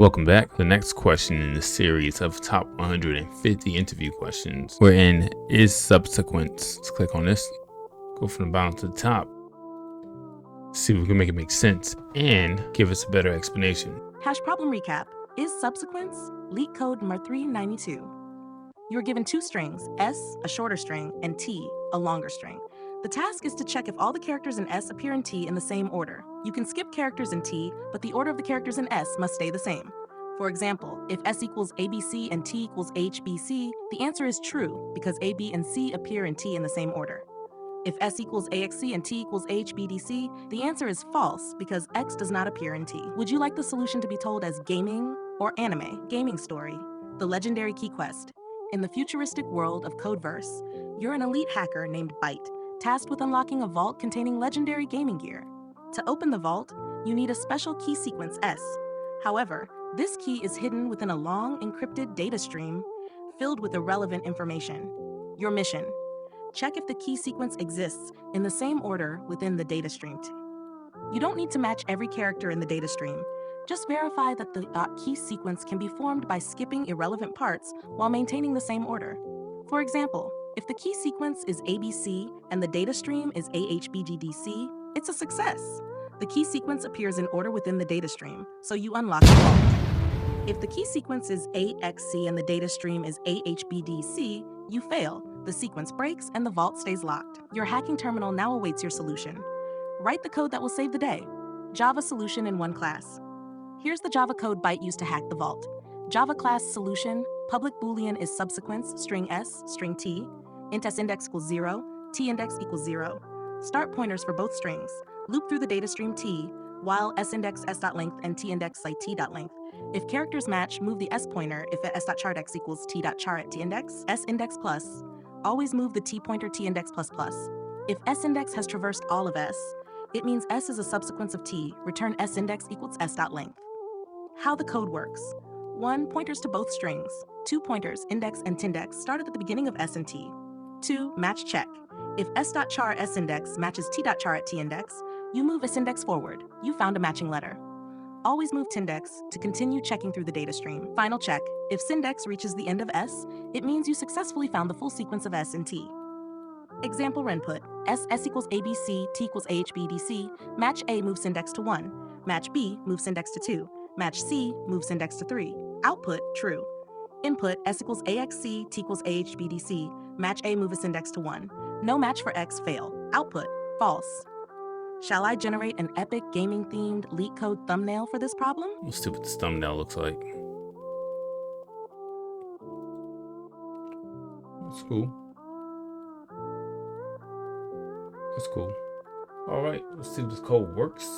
Welcome back. The next question in the series of top 150 interview questions. We're in Is Subsequence. Let's click on this. Go from the bottom to the top. See if we can make it make sense and give us a better explanation. Hash problem recap. Is subsequence LeetCode number 392. You are given two strings, S, a shorter string, and T, a longer string. The task is to check if all the characters in S appear in T in the same order. You can skip characters in T, but the order of the characters in S must stay the same. For example, if S equals ABC and T equals HBC, the answer is true because A, B, and C appear in T in the same order. If S equals AXC and T equals HBDC, the answer is false because X does not appear in T. Would you like the solution to be told as gaming or anime? Gaming story. The legendary key quest. In the futuristic world of Codeverse, you're an elite hacker named Byte, tasked with unlocking a vault containing legendary gaming gear. To open the vault, you need a special key sequence S. However, this key is hidden within a long encrypted data stream filled with irrelevant information. Your mission: check if the key sequence exists in the same order within the data stream. You don't need to match every character in the data stream. Just verify that the key sequence can be formed by skipping irrelevant parts while maintaining the same order. For example, if the key sequence is ABC and the data stream is AHBGDC, it's a success. The key sequence appears in order within the data stream, so you unlock the vault. If the key sequence is AXC and the data stream is AHBDC, you fail. The sequence breaks and the vault stays locked. Your hacking terminal now awaits your solution. Write the code that will save the day. Java solution in one class. Here's the Java code Byte used to hack the vault. Java class solution, public boolean is subsequence, string S, string T, int s index equals 0, t index equals 0. Start pointers for both strings. Loop through the data stream T, while s index s.length and t index cite t.length. If characters match, move the s pointer if s.chartx equals t.char at t index, s index plus. Always move the t pointer t index plus plus. If s index has traversed all of s, it means s is a subsequence of t. Return s index equals s.length. How the code works. 1. Pointers to both strings. 2. Pointers, index and tindex, started at the beginning of s and t. 2. Match check. If s.char s index matches t.char at t index, you move s index forward. You found a matching letter. Always move tindex to continue checking through the data stream. Final check. If syndex reaches the end of s, it means you successfully found the full sequence of s and t. Example input. S equals ABC, T equals AHBDC. Match A moves index to 1. Match B moves index to 2. Match C moves index to 3. Output, true. Input, S equals AXC, T equals AHBDC. Match A moves index to 1. No match for X, fail. Output, false. Shall I generate an epic gaming-themed LeetCode thumbnail for this problem? Let's see what this thumbnail looks like. That's cool. That's cool. All right, let's see if this code works.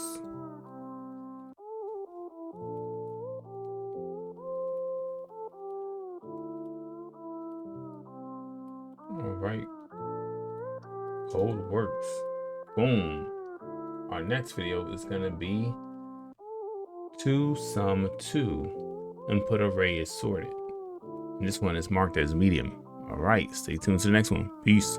All right, code works. Boom. Our next video is gonna be 2 sum 2. Input array is sorted. And this one is marked as medium. All right, stay tuned to the next one. Peace.